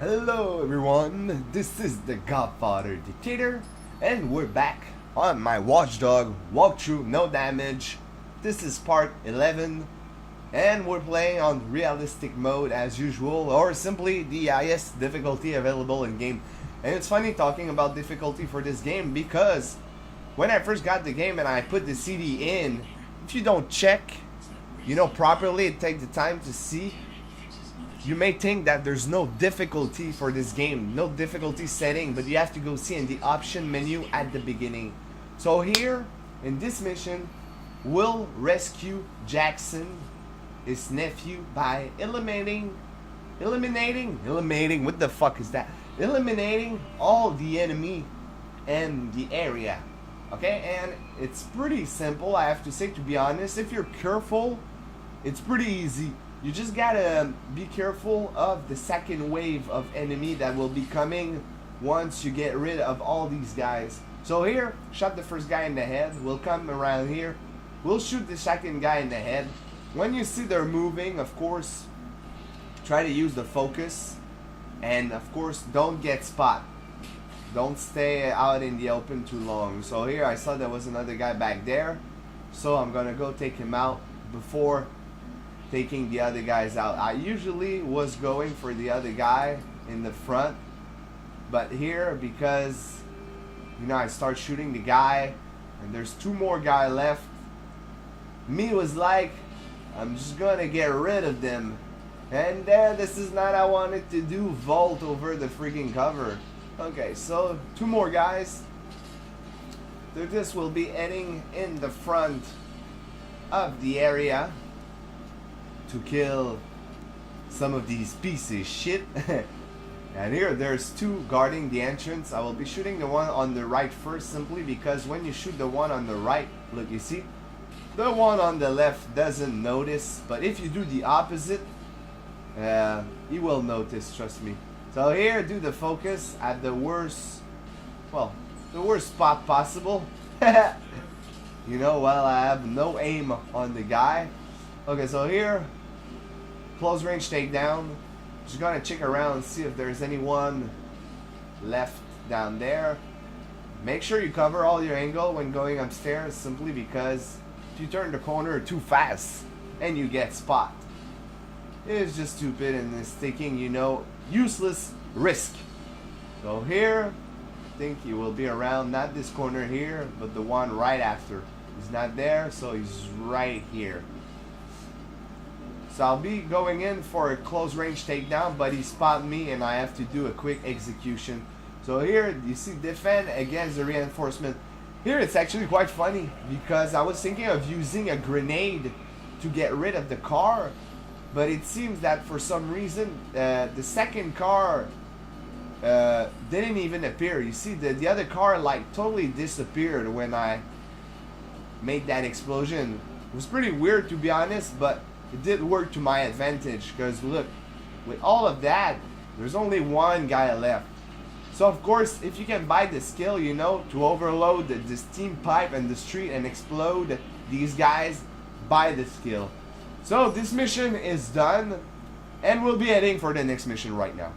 Hello everyone, this is the Godfather Dictator, and we're back on my Watchdog walkthrough, no damage. This is part 11, and we're playing on realistic mode as usual, or simply the highest difficulty available in game. And it's funny talking about difficulty for this game because when I first got the game and I put the CD in, if you don't check, properly, it takes the time to see. You may think that there's no difficulty for this game, no difficulty setting, but you have to go see in the option menu at the beginning. So here, in this mission, we'll rescue Jackson, his nephew, by eliminating, what the fuck is that? Eliminating all the enemy in the area. Okay, and it's pretty simple, I have to say, to be honest. If you're careful, it's pretty easy. You just gotta be careful of the second wave of enemy that will be coming once you get rid of all these guys. So here, shot the first guy in the head. We'll come around here. We'll shoot the second guy in the head. When you see they're moving, of course, try to use the focus. And of course, don't get spot. Don't stay out in the open too long. So here, I saw there was another guy back there. So I'm gonna go take him out before taking the other guys out. I usually was going for the other guy in the front, but here, because I start shooting the guy and there's two more guys left, me was like, I'm just gonna get rid of them. And there, this is not I wanted to do, vault over the freaking cover. Okay, so two more guys. This will be heading in the front of the area to kill some of these pieces of shit. And here there's two guarding the entrance. I will be shooting the one on the right first, simply because when you shoot the one on the right, look, you see, the one on the left doesn't notice, but if you do the opposite, he will notice, trust me. So here, do the focus at the worst, the worst spot possible. While I have no aim on the guy. Okay, so here, close range takedown. Just gonna check around and see if there's anyone left down there. Make sure you cover all your angle when going upstairs, simply because if you turn the corner too fast and you get spot, it's just stupid and it's taking, useless risk. So here, I think he will be around, not this corner here, but the one right after. He's not there, so he's right here. So I'll be going in for a close range takedown, but he spotted me and I have to do a quick execution. So here, you see, defend against the reinforcement. Here it's actually quite funny because I was thinking of using a grenade to get rid of the car, but it seems that for some reason the second car didn't even appear. You see, the other car like totally disappeared when I made that explosion. It was pretty weird, to be honest, but it did work to my advantage, because look, with all of that, there's only one guy left. So of course, if you can buy the skill, to overload the steam pipe and the street and explode these guys, buy the skill. So this mission is done, and we'll be heading for the next mission right now.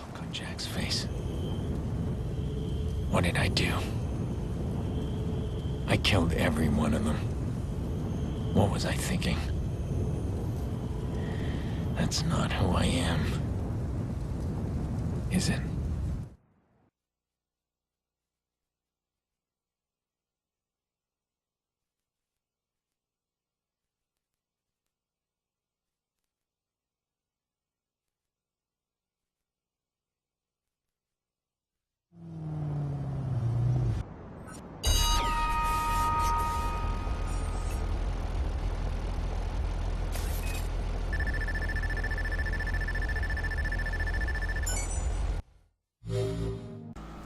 Look on Jack's face. What did I do? I killed every one of them. What was I thinking? That's not who I am. Is it?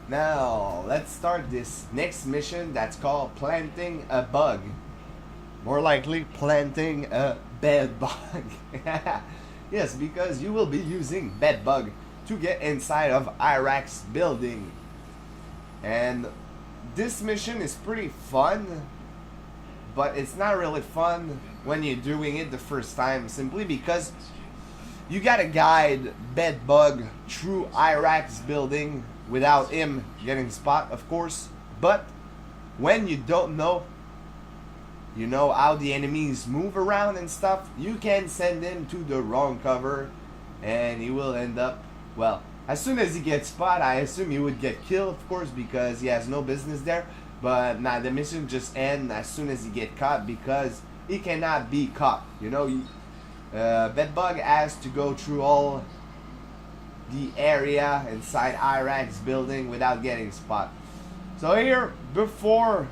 Now, let's start this next mission that's called planting a bug. More likely, planting a bed bug. Yes, because you will be using bed bug to get inside of Iraq's building. And this mission is pretty fun, but it's not really fun when you're doing it the first time, simply because you gotta guide Bedbug through Iraq's building without him getting spot, of course. But when you don't know, you know how the enemies move around and stuff, you can send him to the wrong cover and he will end up, well, as soon as he gets spot, I assume he would get killed, of course, because he has no business there. But nah, the mission just ends as soon as he get caught, because he cannot be caught. You know, Bedbug has to go through all the area inside Iraq's building without getting spot. So here, before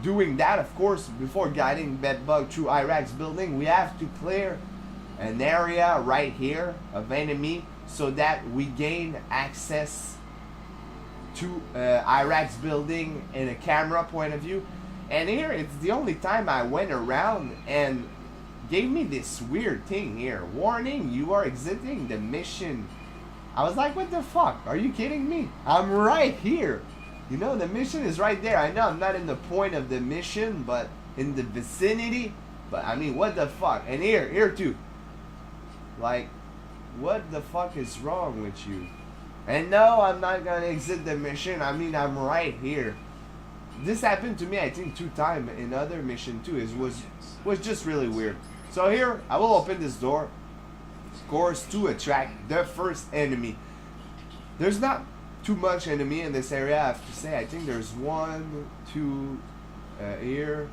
doing that, of course, before guiding Bedbug through Iraq's building, we have to clear an area right here of enemy, so that we gain access to Iraq's building in a camera point of view. And here, it's the only time I went around and gave me this weird thing here. Warning, you are exiting the mission. I was like, what the fuck? Are you kidding me? I'm right here. You know, the mission is right there. I know I'm not in the point of the mission, but in the vicinity. But I mean, what the fuck? And here too. Like, what the fuck is wrong with you? And no, I'm not gonna exit the mission. I mean, I'm right here. This happened to me, I think, 2 times in other mission too. It was just really weird. So here, I will open this door, of course, to attract the first enemy. There's not too much enemy in this area, I have to say. I think there's 1, 2 here,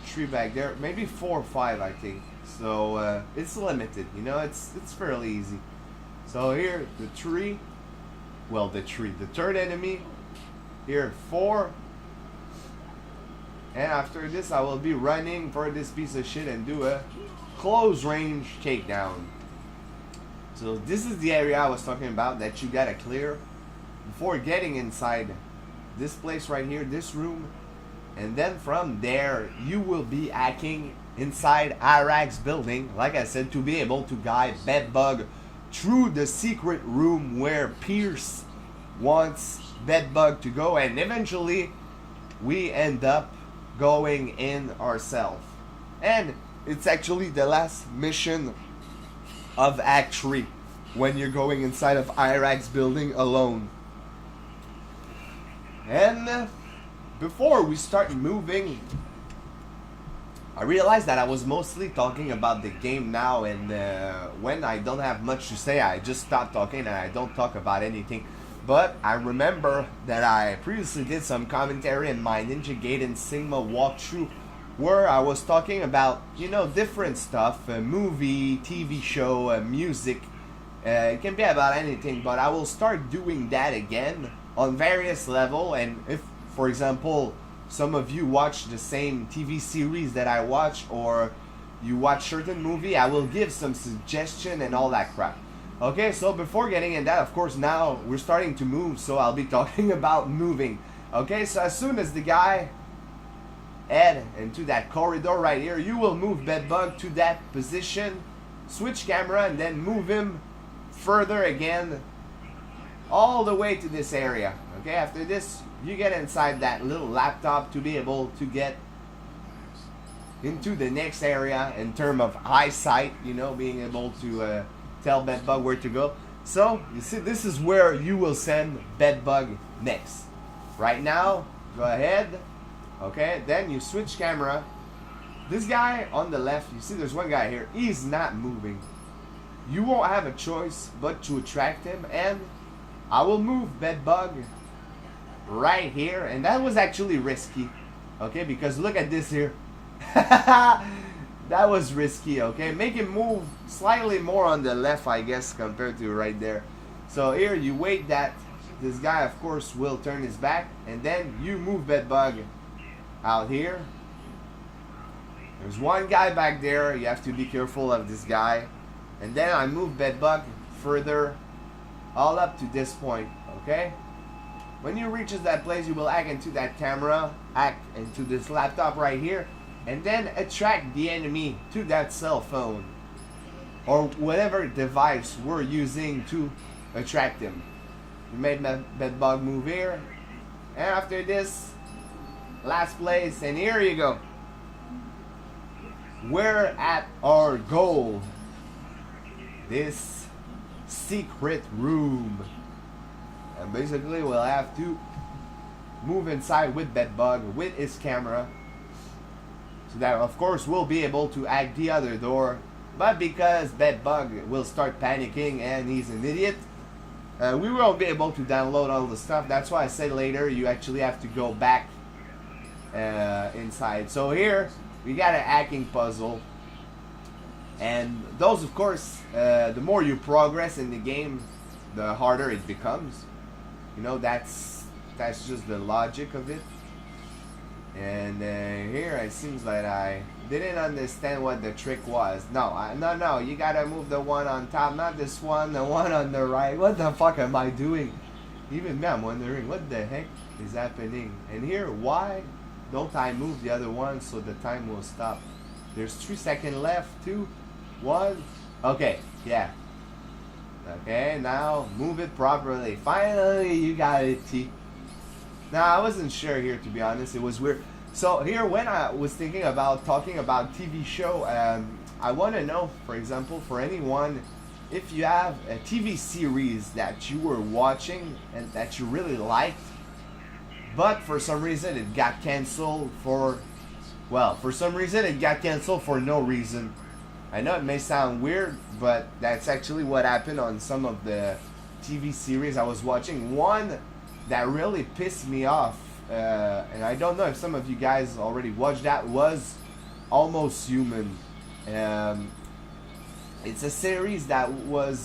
3 back there, maybe 4 or 5, I think. So it's limited, you know, it's fairly easy. So here, the third enemy. Here, 4. And after this, I will be running for this piece of shit and do a close range takedown. So this is the area I was talking about that you gotta clear before getting inside this place right here, this room. And then from there, you will be hacking inside Iraq's building, like I said, to be able to guide Bedbug through the secret room where Pierce wants Bedbug to go, and eventually we end up going in ourselves. And it's actually the last mission of Act 3 when you're going inside of Iraq's building alone. And before we start moving, I realized that I was mostly talking about the game now, and when I don't have much to say, I just stop talking and I don't talk about anything. But I remember that I previously did some commentary in my Ninja Gaiden Sigma walkthrough where I was talking about, you know, different stuff, a movie, TV show, music. It can be about anything, but I will start doing that again on various levels. And if, for example, some of you watch the same TV series that I watch, or you watch certain movie, I will give some suggestion and all that crap. Okay, so before getting in that, of course, now we're starting to move, so I'll be talking about moving. Okay, so as soon as the guy head into that corridor right here, you will move Bedbug to that position, switch camera, and then move him further again all the way to this area. Okay, after this, you get inside that little laptop to be able to get into the next area in terms of eyesight, you know, being able to tell Bedbug where to go. So, you see, this is where you will send Bedbug next. Right now, go ahead. Okay, then you switch camera. This guy on the left, you see there's one guy here. He's not moving. You won't have a choice but to attract him, and I will move Bedbug right here. And that was actually risky. Okay, because look at this here. That was risky, okay? Make him move slightly more on the left, I guess, compared to right there. So here, you wait that this guy, of course, will turn his back, and then you move Bedbug out here. There's one guy back there. You have to be careful of this guy. And then I move Bedbug further, all up to this point, okay? When you reaches that place, you will hack into that camera, hack into this laptop right here, and then attract the enemy to that cell phone or whatever device we're using to attract him. You made Bedbug move here, and after this, last place, and here you go. we're at our goal. This secret room. And basically we'll have to move inside with Bedbug, with his camera. So that of course we'll be able to hack the other door. But because Bedbug will start panicking and he's an idiot, we won't be able to download all the stuff. That's why I said later you actually have to go back inside. So here we got a hacking puzzle, and those of course the more you progress in the game, the harder it becomes. You know, that's just the logic of it. And here it seems like I didn't understand what the trick was. No, you gotta move the one on top, not this one, the one on the right. What the fuck am I doing? Even me, I'm wondering what the heck is happening. And here, why don't I move the other one so the time will stop? There's 3 seconds left. 2, 1. Okay, yeah. Okay, now move it properly. Finally, you got it, T. Now, I wasn't sure here, to be honest. It was weird. So here, when I was thinking about talking about TV show, I want to know, for example, for anyone, if you have a TV series that you were watching and that you really liked, but for some reason it got canceled for some reason it got canceled for no reason. I know it may sound weird, but that's actually what happened on some of the TV series I was watching. One that really pissed me off, and I don't know if some of you guys already watched that, was Almost Human. It's a series that was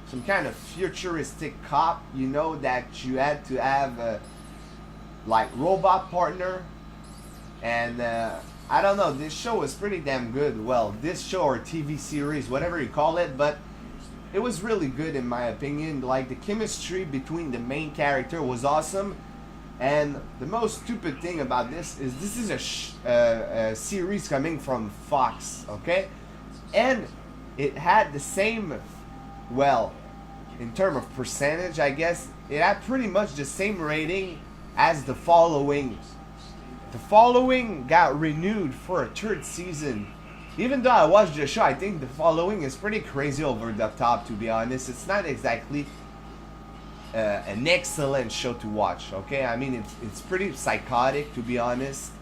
some kind of futuristic cop, you know, that you had to have like robot partner, and I don't know, this show was pretty damn good. Well, this show or TV series, whatever you call it, but it was really good in my opinion. Like, the chemistry between the main character was awesome. And the most stupid thing about this is a series coming from Fox, okay? And it had the same, well, in terms of percentage, I guess, it had pretty much the same rating as The Following. The Following got renewed for a 3rd season. Even though I watched the show, I think The Following is pretty crazy over the top, to be honest. It's not exactly an excellent show to watch, okay? I mean, it's pretty psychotic, to be honest.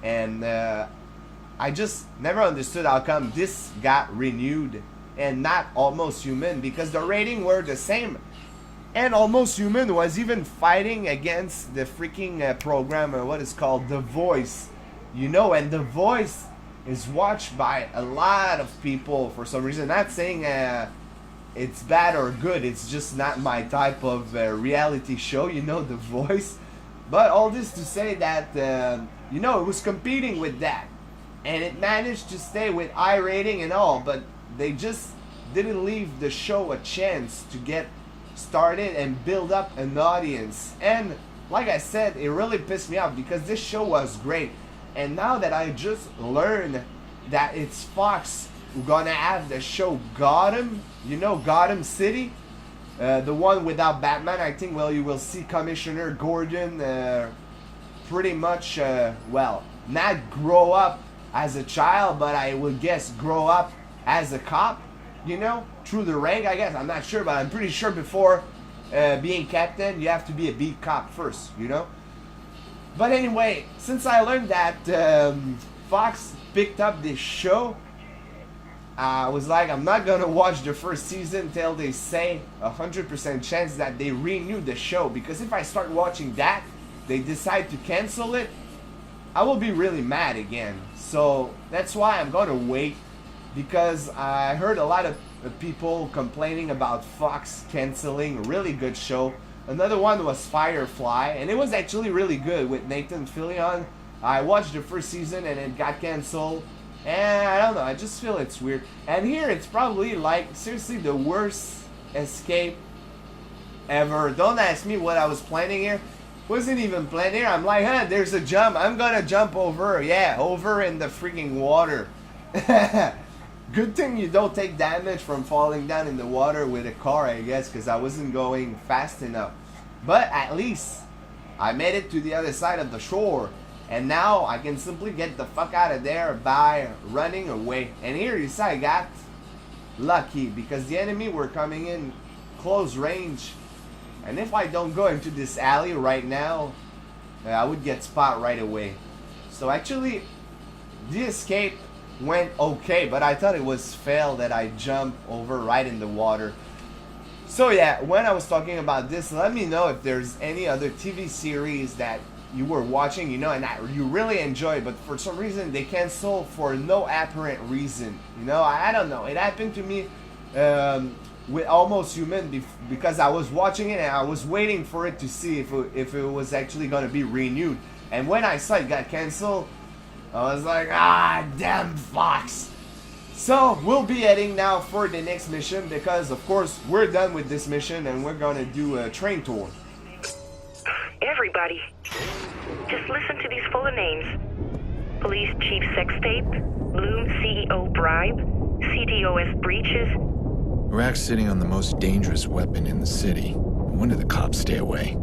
And I just never understood how come this got renewed and not Almost Human, because the rating were the same. And Almost Human was even fighting against the freaking program, what is called The Voice. You know, and The Voice is watched by a lot of people for some reason. Not saying it's bad or good, it's just not my type of reality show, you know, The Voice. But all this to say that, you know, it was competing with that. And it managed to stay with high rating and all, but they just didn't leave the show a chance to get started and build up an audience. And like I said, it really pissed me off because this show was great. And now that I just learned that it's Fox who's gonna have the show Gotham, you know, Gotham City, the one without Batman, I think, well, you will see Commissioner Gordon pretty much, well, not grow up as a child, but I would guess grow up as a cop, you know, through the rank, I guess. I'm not sure, but I'm pretty sure before being captain, you have to be a beat cop first, you know. But anyway, since I learned that Fox picked up this show, I was like, I'm not gonna watch the 1st season till they say 100% chance that they renew the show, because if I start watching that, they decide to cancel it, I will be really mad again. So that's why I'm gonna wait, because I heard a lot of people complaining about Fox canceling a really good show. Another one was Firefly, and it was actually really good with Nathan Fillion. I watched the 1st season and it got canceled, and I don't know, I just feel it's weird. And here it's probably like seriously the worst escape ever. Don't ask me what I was planning here. Wasn't even planning here. I'm like, there's a jump, I'm gonna jump over. Yeah, over in the freaking water. Good thing you don't take damage from falling down in the water with a car, I guess, because I wasn't going fast enough. But at least I made it to the other side of the shore. And now I can simply get the fuck out of there by running away. And here you see I got lucky because the enemy were coming in close range. And if I don't go into this alley right now, I would get spot right away. So actually, the escape went okay, but I thought it was fail that I jumped over right in the water. So yeah, when I was talking about this, let me know if there's any other TV series that you were watching, you know, and you really enjoy, but for some reason they cancel for no apparent reason. You know, I don't know. It happened to me with Almost Human because I was watching it and I was waiting for it to see if it was actually going to be renewed. And when I saw it got canceled, I was like, ah, damn fox. So we'll be heading now for the next mission because of course we're done with this mission and we're going to do a train tour. Everybody, just listen to these full names. Police Chief Sex Tape, Bloom CEO Bribe, CTOS Breaches. Rack's sitting on the most dangerous weapon in the city. When did the cops stay away?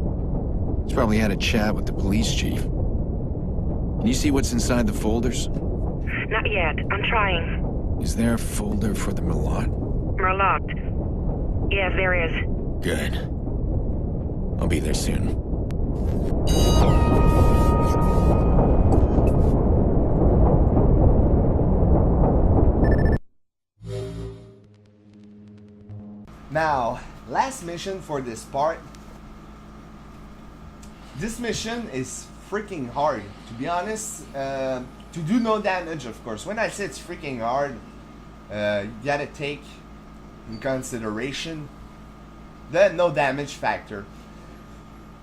He's probably had a chat with the police chief. Can you see what's inside the folders? Not yet, I'm trying. Is there a folder for the Merlot? Merlot. Yes, there is. Good. I'll be there soon. Now, last mission for this part. This mission is freaking hard, to be honest. To do no damage, of course. When I say it's freaking hard, you gotta take in consideration the no damage factor.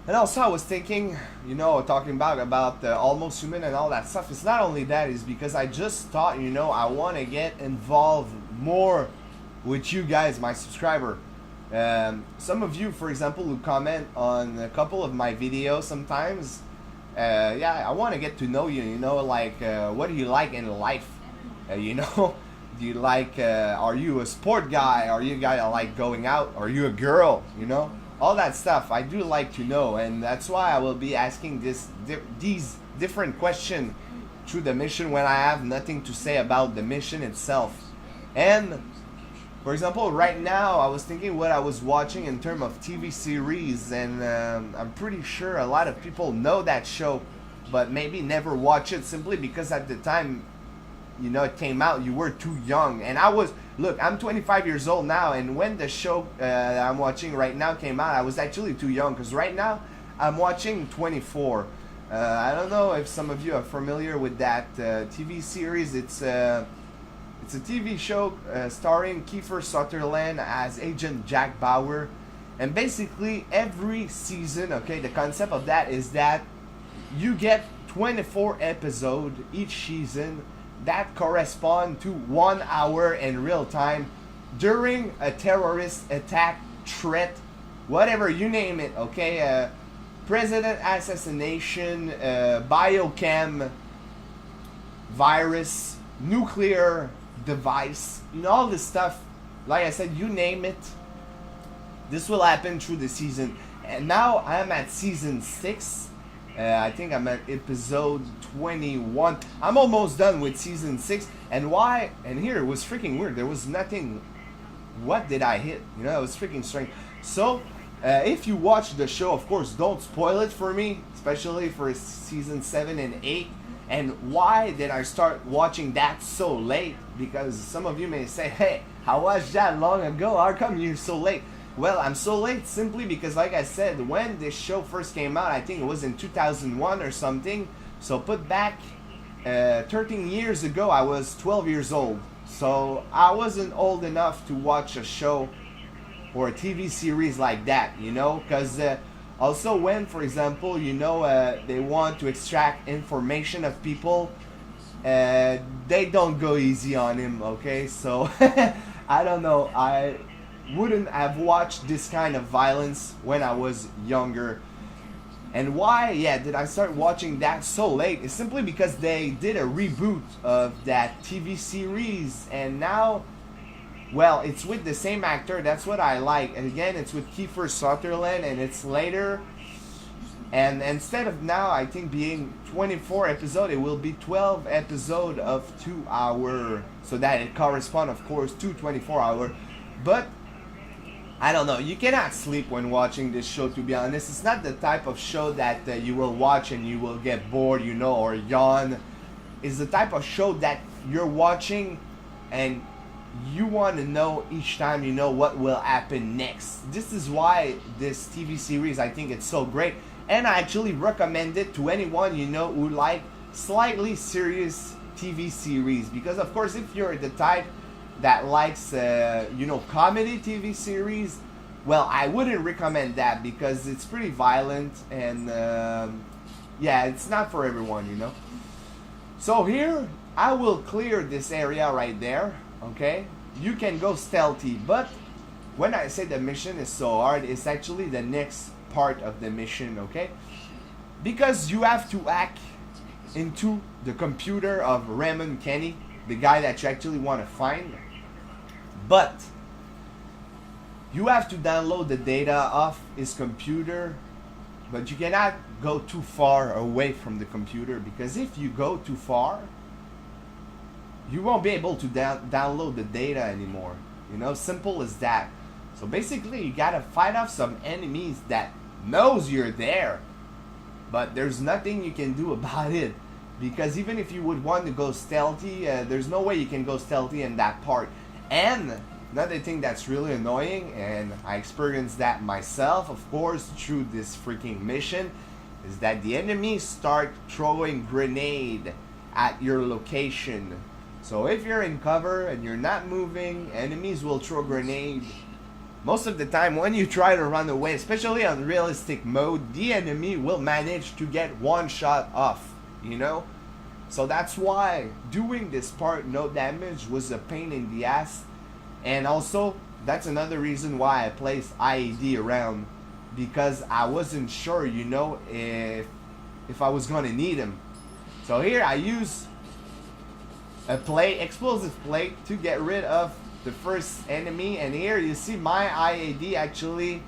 And also I was thinking, you know, talking about Almost Human and all that stuff. It's not only that, it's because I just thought, you know, I want to get involved more with you guys, my subscriber. Some of you, for example, who comment on a couple of my videos sometimes, yeah, I want to get to know you, you know, like, what do you like in life? You know, do you like, are you a sport guy? Are you a guy that like going out? Are you a girl, you know? All that stuff I do like to know, and that's why I will be asking these different questions through the mission when I have nothing to say about the mission itself. And for example, right now I was thinking what I was watching in terms of TV series, and I'm pretty sure a lot of people know that show, but maybe never watch it simply because at the time, you know, it came out, you were too young. And I was, look, I'm 25 years old now, and when the show I'm watching right now came out, I was actually too young, because right now I'm watching 24. I don't know if some of you are familiar with that TV series. It's a TV show starring Kiefer Sutherland as Agent Jack Bauer, and basically every season, okay, the concept of that is that you get 24 episodes each season that correspond to 1 hour in real time during a terrorist attack, threat, whatever you name it, okay? President assassination, biochem, virus, nuclear device, you know, all this stuff. Like I said, you name it, this will happen through the season. And now I'm at season 6. I think I'm at episode 21. I'm almost done with season 6. And why? And here it was freaking weird. There was nothing. What did I hit? You know, it was freaking strange. So, if you watch the show, of course, don't spoil it for me, especially for season 7 and 8. And why did I start watching that so late? Because some of you may say, hey, I watched that long ago. How come you're so late? Well, I'm so late simply because, like I said, when this show first came out, I think it was in 2001 or something. So put back 13 years ago, I was 12 years old. So I wasn't old enough to watch a show or a TV series like that, you know? Because also when, for example, you know, they want to extract information of people, they don't go easy on him, okay? So I don't know. I wouldn't have watched this kind of violence when I was younger. And why, yeah, did I start watching that so late? It's simply because they did a reboot of that TV series, and now, well, it's with the same actor. That's what I like. And again, it's with Kiefer Sutherland, and it's later. And instead of now, I think being 24 episode, it will be 12 episode of 2 hour, so that it correspond, of course, to 24 hour. But I don't know, you cannot sleep when watching this show, to be honest. It's not the type of show that you will watch and you will get bored, you know, or yawn. It's the type of show that you're watching and you want to know each time, you know, what will happen next. This is why this TV series, I think it's so great. And I actually recommend it to anyone, you know, who like slightly serious TV series. Because, of course, if you're the type that likes, you know, comedy TV series, well, I wouldn't recommend that because it's pretty violent and, yeah, it's not for everyone, you know. So here, I will clear this area right there, okay? You can go stealthy, but when I say the mission is so hard, it's actually the next part of the mission, okay? Because you have to hack into the computer of Raymond Kenny, the guy that you actually want to find. But you have to download the data off his computer, but you cannot go too far away from the computer, because if you go too far, you won't be able to download the data anymore. You know, simple as that. So basically, you gotta fight off some enemies that knows you're there, but there's nothing you can do about it, because even if you would want to go stealthy, there's no way you can go stealthy in that part. And another thing that's really annoying, and I experienced that myself, of course, through this freaking mission, is that the enemies start throwing grenade at your location. So if you're in cover and you're not moving, enemies will throw grenade. Most of the time when you try to run away, especially on realistic mode, the enemy will manage to get one shot off, you know? So that's why doing this part no damage was a pain in the ass. And also, that's another reason why I placed IED around, because I wasn't sure, you know, if I was gonna need him. So here I use a plate, explosive plate, to get rid of the first enemy. And here you see my IED actually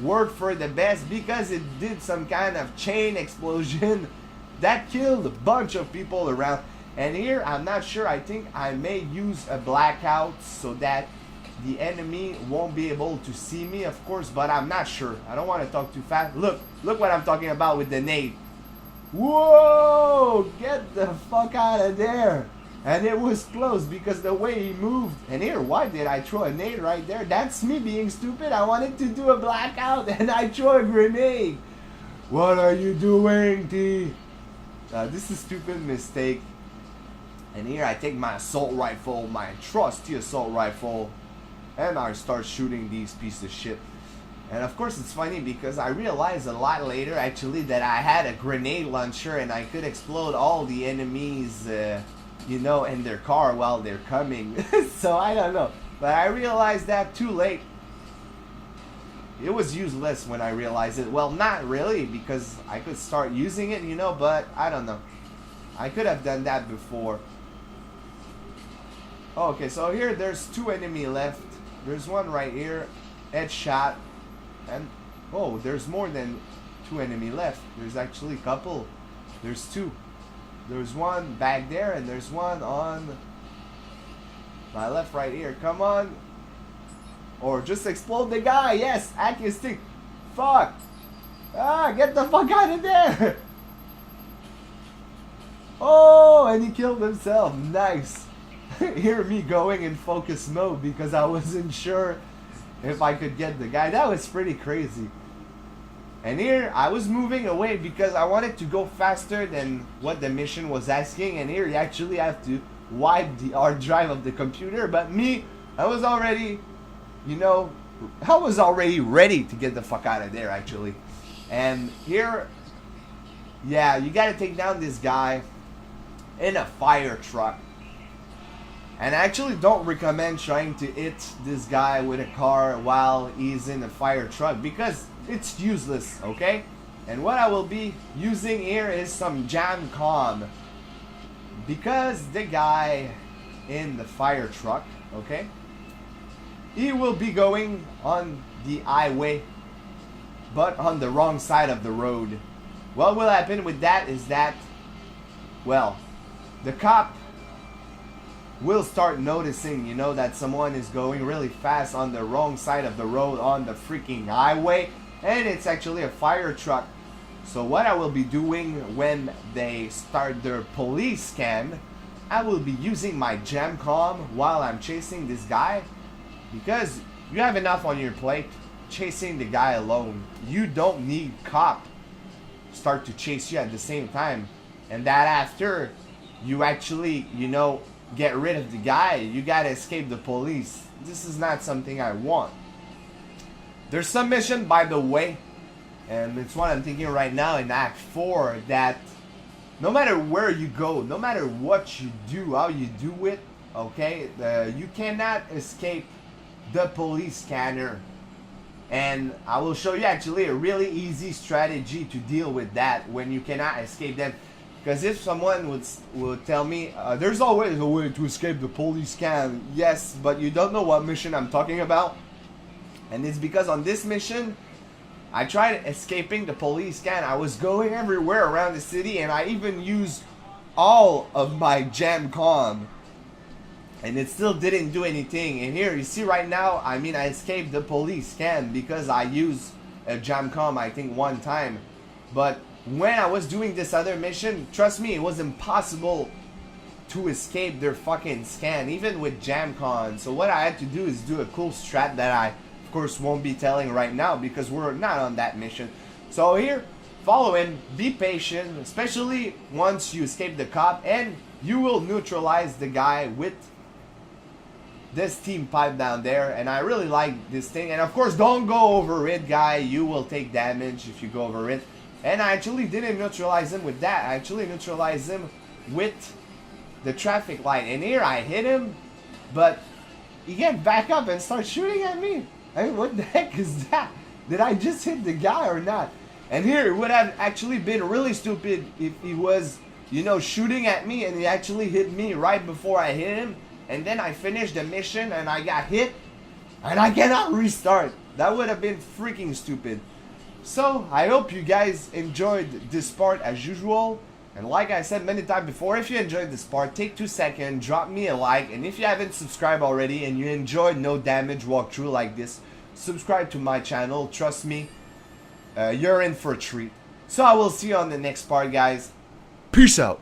worked for the best, because it did some kind of chain explosion that killed a bunch of people around. And here I'm not sure, I think I may use a blackout so that the enemy won't be able to see me, of course, but I'm not sure. I don't want to talk too fast. Look what I'm talking about with the nade. Whoa, get the fuck out of there. And it was close because the way he moved. And here, why did I throw a nade right there? That's me being stupid. I wanted to do a blackout and I throw a grenade. What are you doing, T? This is a stupid mistake. And here I take my assault rifle, my trusty assault rifle, and I start shooting these pieces of shit. And of course it's funny because I realized a lot later actually that I had a grenade launcher and I could explode all the enemies, you know, in their car while they're coming. So I don't know, but I realized that too late. It was useless when I realized it. Well, not really, because I could start using it, you know, but I don't know. I could have done that before. Okay, so here there's two enemy left. There's one right here, headshot, and oh, there's more than two enemy left. There's actually a couple. There's two. There's one back there, and there's one on my left right here. Come on. Or just explode the guy. Yes, hack your stick. Fuck. Ah, get the fuck out of there. Oh, and he killed himself. Nice. Hear me going in focus mode because I wasn't sure if I could get the guy. That was pretty crazy. And here I was moving away because I wanted to go faster than what the mission was asking. And here you actually have to wipe the hard drive of the computer. But me, I was already, you know, I was already ready to get the fuck out of there actually. And here, yeah, you gotta take down this guy in a fire truck. And I actually don't recommend trying to hit this guy with a car while he's in a fire truck because it's useless, okay? And what I will be using here is some jam com, because the guy in the fire truck, okay, he will be going on the highway but on the wrong side of the road. what will happen with that is that, well, the cop will start noticing, you know, that someone is going really fast on the wrong side of the road on the freaking highway, and it's actually a fire truck. So what I will be doing when they start their police scan, I will be using my jam comm while I'm chasing this guy, because you have enough on your plate chasing the guy alone. You don't need cop start to chase you at the same time, and that after you actually, you know, get rid of the guy, you gotta escape the police. This is not something I want. There's some mission, by the way, and it's what I'm thinking right now in Act 4, that no matter where you go, no matter what you do, how you do it, okay, you cannot escape the police scanner. And I will show you actually a really easy strategy to deal with that when you cannot escape them. Because if someone would tell me, there's always a way to escape the police scan. Yes, but you don't know what mission I'm talking about. And it's because on this mission, I tried escaping the police scan. I was going everywhere around the city, and I even used all of my jam comm, and it still didn't do anything. And here you see right now, I mean, I escaped the police scan because I used a jam comm, I think, one time. But when I was doing this other mission, trust me, it was impossible to escape their fucking scan, even with jam comm. So what I had to do is do a cool strat that I, of course, won't be telling right now because we're not on that mission. So here, follow him, be patient, especially once you escape the cop, and you will neutralize the guy with this steam pipe down there. And I really like this thing. And of course, don't go over it, guy. You will take damage if you go over it. And I actually didn't neutralize him with that. I actually neutralized him with the traffic light. And here I hit him, but he get back up and start shooting at me. I mean, what the heck is that? Did I just hit the guy or not? And here, it would have actually been really stupid if he was, you know, shooting at me and he actually hit me right before I hit him. And then I finished the mission and I got hit and I cannot restart. That would have been freaking stupid. So, I hope you guys enjoyed this part as usual. And like I said many times before, if you enjoyed this part, take 2 seconds, drop me a like. And if you haven't subscribed already and you enjoyed no damage walkthrough like this, subscribe to my channel. Trust me, you're in for a treat. So I will see you on the next part, guys. Peace out.